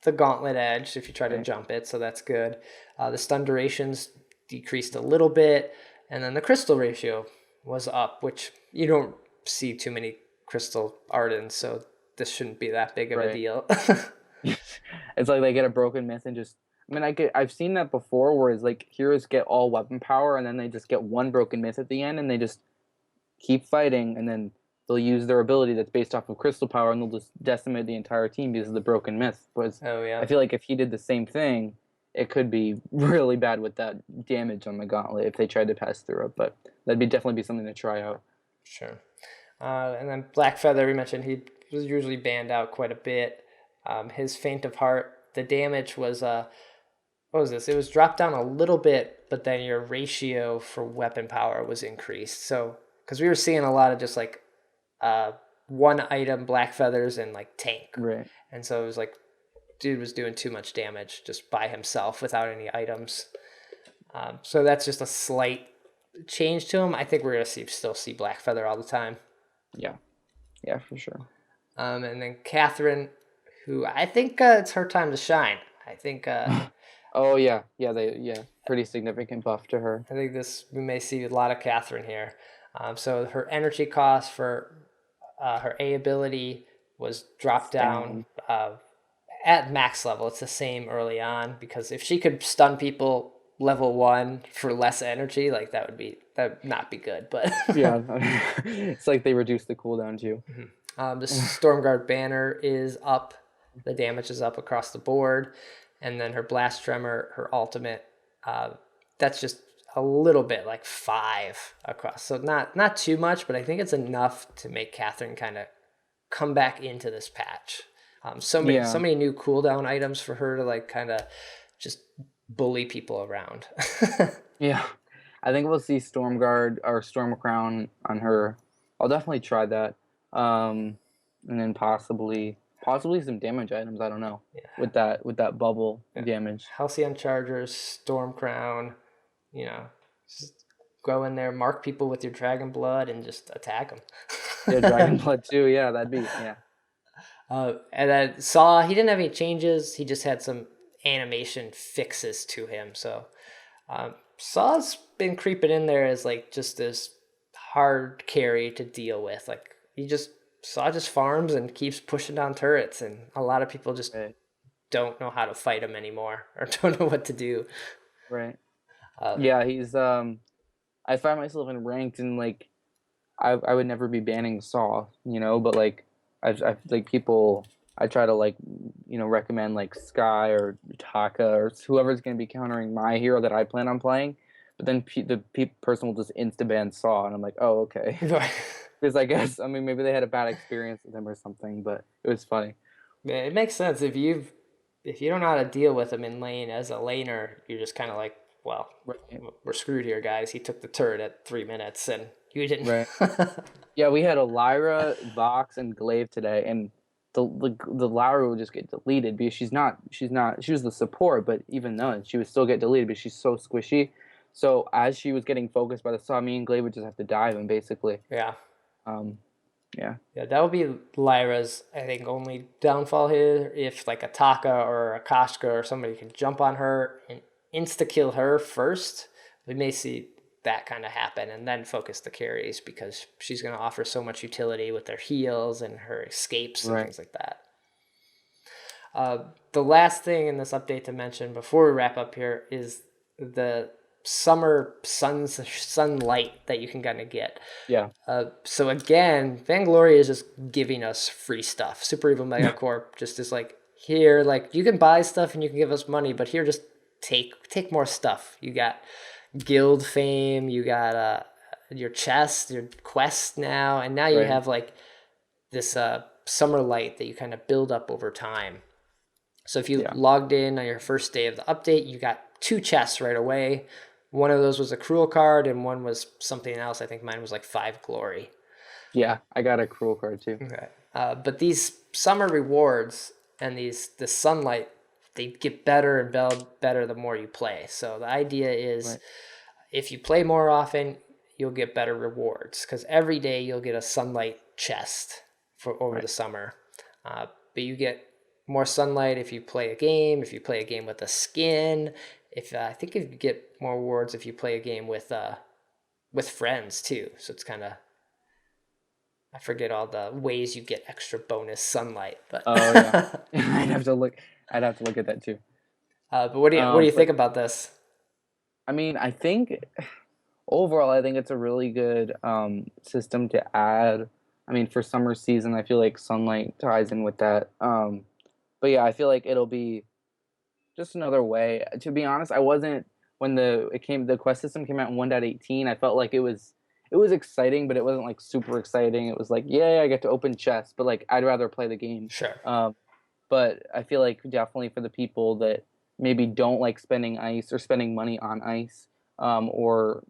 the gauntlet edge if you try to jump it, so that's good. The stun durations decreased a little bit, and then the crystal ratio was up, which you don't see too many crystal Ardens, so this shouldn't be that big of a deal. It's like they get a broken myth and just. I mean, I've seen that before, where it's like heroes get all weapon power and then they just get one broken myth at the end and they just keep fighting, and then they'll use their ability that's based off of crystal power and they'll just decimate the entire team because of the broken myth. But I feel like if he did the same thing, it could be really bad with that damage on the gauntlet if they tried to pass through it. But that'd definitely be something to try out. Sure. And then Black Feather, we mentioned he was usually banned out quite a bit. His Faint of Heart, the damage was what was this? It was dropped down a little bit, but then your ratio for weapon power was increased. So because we were seeing a lot of just like one item Black Feathers and like tank, right? And so it was like dude was doing too much damage just by himself without any items. So that's just a slight change to him. I think we're gonna still see Black Feather all the time. Yeah, for sure. And then Catherine, who I think it's her time to shine. I think. Oh yeah, pretty significant buff to her. I think we may see a lot of Catherine here. So her energy cost for her A ability was dropped down at max level. It's the same early on because if she could stun people level 1 for less energy, like that would not be good. But yeah, it's like they reduced the cooldown too. The Stormguard banner is up. The damage is up across the board. And then her Blast Tremor, her ultimate, that's just a little bit, like 5 across. So not too much, but I think it's enough to make Catherine kind of come back into this patch. So many new cooldown items for her to like kind of just bully people around. Yeah, I think we'll see Stormguard or Storm Crown on her. I'll definitely try that. And then possibly some damage items. I don't know. With that bubble damage. Halcyon Chargers, Storm Crown, just go in there, mark people with your Dragon Blood, and just attack them. Yeah, Dragon Blood too. Yeah, that'd be And then Saw, he didn't have any changes. He just had some animation fixes to him. So Saw's been creeping in there as like just this hard carry to deal with. Like Saw just farms and keeps pushing down turrets, and a lot of people just don't know how to fight him anymore or don't know what to do. Right. Yeah, he's I find myself in ranked and like I would never be banning Saw, but like I like people I try to like recommend like Sky or Taka or whoever's going to be countering my hero that I plan on playing, but then the person will just insta ban Saw, and I'm like, oh okay. Because I guess maybe they had a bad experience with him or something, but it was funny. It makes sense if you don't know how to deal with him in lane as a laner, you're just kind of like, well, we're screwed here, guys. He took the turret at 3 minutes, and you didn't. Right. Yeah, we had a Lyra, Vox, and Glaive today, and the Lyra would just get deleted because she was the support, but even then she would still get deleted because she's so squishy. So as she was getting focused by the Saw, me and Glaive would just have to dive him basically. Yeah. Yeah, that would be Lyra's, I think, only downfall here. If like a Taka or a Kashka or somebody can jump on her and insta-kill her first, we may see that kind of happen and then focus the carries because she's going to offer so much utility with their heals and her escapes and things like that. The last thing in this update to mention before we wrap up here is the summer sunlight that you can kind of get. Yeah. So again, Vainglory is just giving us free stuff. Super Evil Megacorp just is like, here, like you can buy stuff and you can give us money, but here, just take more stuff. You got guild fame, you got your chest, your quest now, and now you have like this summer light that you kind of build up over time. So if you logged in on your first day of the update, you got 2 chests right away. One of those was a cruel card, and one was something else. I think mine was like 5 glory. Yeah, I got a cruel card too. Okay. But these summer rewards and the sunlight, they get better and better the more you play. So the idea is if you play more often, you'll get better rewards, because every day you'll get a sunlight chest for over the summer. But you get more sunlight if you play a game, if you play a game with a skin. I think you get more rewards if you play a game with friends too. So it's kind of, I forget all the ways you get extra bonus sunlight, but I'd have to look at that too. But what do you think about this? I mean, I think overall, I think it's a really good system to add. I mean, for summer season, I feel like sunlight ties in with that. But yeah, I feel like it'll be just another way. To be honest, I wasn't when the quest system came out in 1.18. I felt like it was exciting, but it wasn't like super exciting. It was like, yeah, I get to open chests, but like I'd rather play the game. Sure. But I feel like definitely for the people that maybe don't like spending ice or spending money on ice, or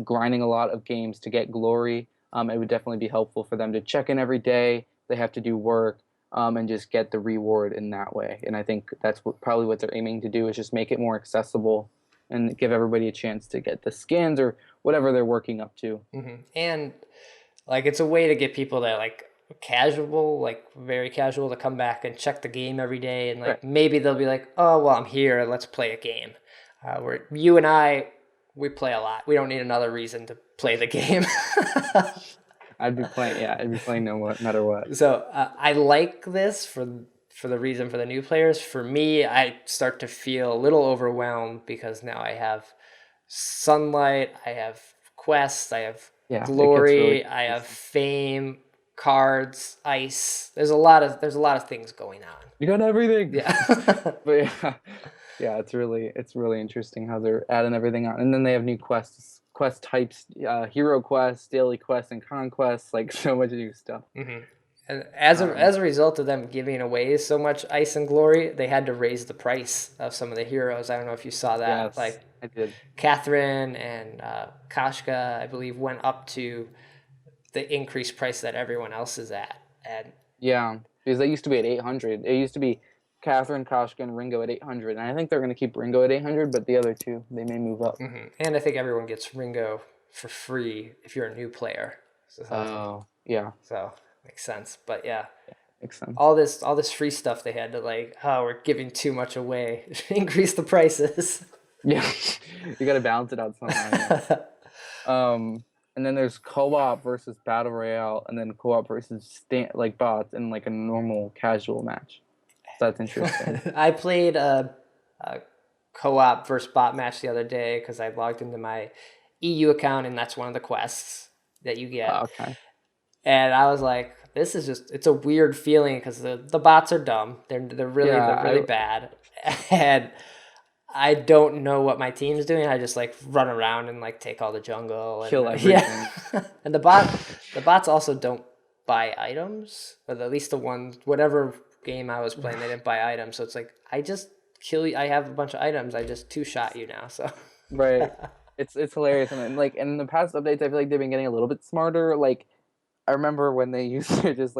grinding a lot of games to get glory, it would definitely be helpful for them to check in every day. They have to do work. And just get the reward in that way. And I think that's probably what they're aiming to do, is just make it more accessible and give everybody a chance to get the skins or whatever they're working up to. Mm-hmm. And like it's a way to get people that like casual, like very casual, to come back and check the game every day. And like maybe they'll be like, oh, well, I'm here, let's play a game. Where you and I, we play a lot. We don't need another reason to play the game. I'd be playing no matter what. So I like this for the reason for the new players. For me, I start to feel a little overwhelmed because now I have sunlight, I have quests, I have glory, I have fame, cards, ice. There's a lot of things going on. You got everything. Yeah. But it's really interesting how they're adding everything on, and then they have new quest types, hero quests, daily quests, and conquests, like so much new stuff. Mm-hmm. And as a result of them giving away so much ice and glory, they had to raise the price of some of the heroes. I don't know if you saw that. Yes, like I did. Catherine and Kashka, I believe, went up to the increased price that everyone else is at. And yeah, because they used to be at 800. It used to be Catherine, Kashka, and Ringo at 800, and I think they're going to keep Ringo at 800, but the other two, they may move up. Mm-hmm. And I think everyone gets Ringo for free if you're a new player. So makes sense. But yeah, makes sense. All this free stuff they had to we're giving too much away. Increase the prices. Yeah, you got to balance it out somehow. Yeah. And then there's co-op versus battle royale, and then co-op versus bots in like a normal casual match. That's interesting. I played a co-op versus bot match the other day because I logged into my EU account, and that's one of the quests that you get. Okay. And I was like, this is it's a weird feeling because the bots are dumb. They're really bad. And I don't know what my team's doing. I just run around and take all the jungle. And, kill everything. Yeah. And the bots also don't buy items, or at least the ones, whatever game I was playing, they didn't buy items. So it's I just kill you. I have a bunch of items. I just 2-shot you now. So right. It's hilarious. And in the past updates, I feel like they've been getting a little bit smarter. I remember when they used to just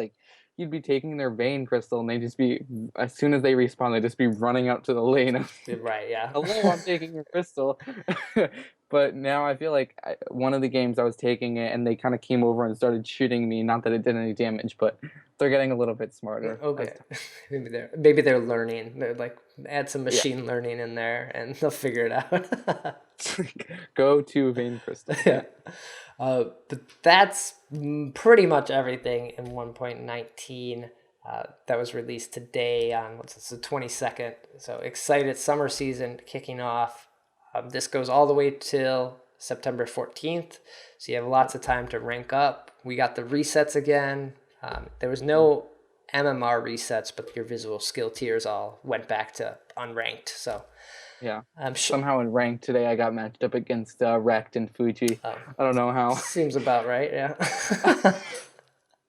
you'd be taking their vein crystal and they'd just be, as soon as they respawn, they'd just be running out to the lane. Right, yeah. Hello, I'm taking your crystal. But now I feel like one of the games I was taking it and they kind of came over and started shooting me. Not that it did any damage, but they're getting a little bit smarter. Okay. Maybe they're learning. They're add some machine learning in there and they'll figure it out. Go to vein crystal. Yeah. But that's pretty much everything in 1.19 that was released today on the 22nd. So excited, summer season kicking off. This goes all the way till September 14th, so you have lots of time to rank up. We got the resets again. There was no MMR resets, but your visual skill tiers all went back to unranked. So yeah, somehow in ranked today I got matched up against Rect and Fuji. I don't know how. Seems about right. Yeah.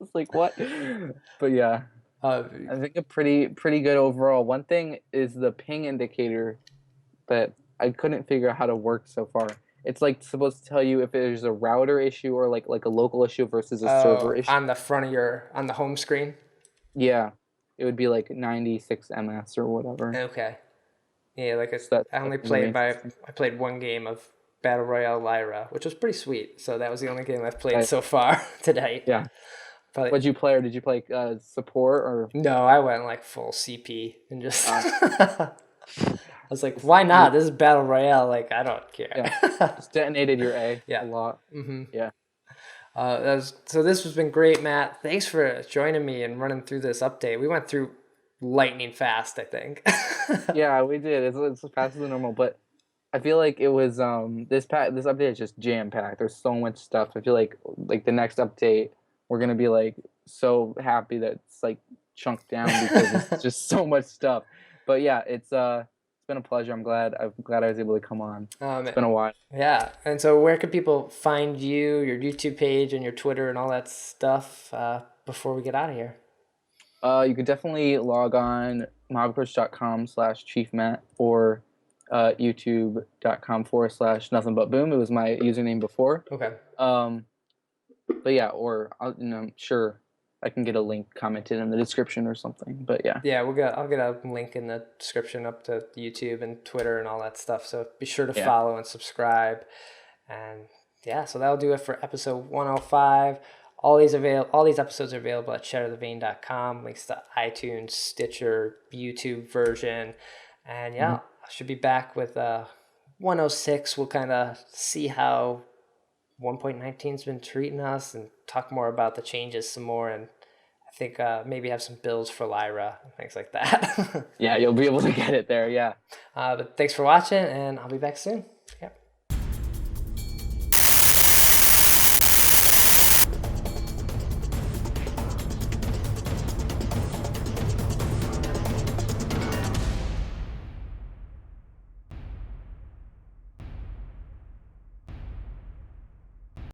It's like what? But yeah, I think a pretty good overall. One thing is the ping indicator that I couldn't figure out how to work so far. It's like supposed to tell you if there's a router issue or like a local issue versus a server issue. On the front of on the home screen? Yeah. It would be like 96 ms or whatever. Okay. Yeah, like I played one game of Battle Royale Lyra, which was pretty sweet. So that was the only game I've played so far today. Yeah. What'd you play, or did you play support or? No, I went like full CP and just I was like, why not? This is Battle Royale. Like, I don't care. Yeah. Just detonated your A a lot. Mm-hmm. Yeah. So this has been great, Matt. Thanks for joining me and running through this update. We went through lightning fast, I think. Yeah, we did. It's faster than normal, but I feel like it was this update is just jam packed. There's so much stuff. I feel like the next update we're gonna be like so happy that it's like chunked down because it's just so much stuff. But yeah, it's been a pleasure. I'm glad I was able to come on. It's been a while. Yeah. And so where can people find you, your YouTube page and your Twitter and all that stuff before we get out of here? You could definitely log on mobapproach.com/chiefmatt or youtube.com/nothingbutboom. It was my username before. Okay. But yeah, or I'm sure I can get a link commented in the description or something. But yeah. Yeah, I'll get a link in the description up to YouTube and Twitter and all that stuff. So be sure to follow and subscribe. And yeah, so that'll do it for episode 105. All these episodes are available at shatterthevain.com. Links to iTunes, Stitcher, YouTube version. And yeah, I should be back with 106. We'll kind of see how 1.19's been treating us and talk more about the changes some more, and I think maybe have some builds for Lyra and things like that. Yeah, you'll be able to get it there, yeah. But thanks for watching, and I'll be back soon.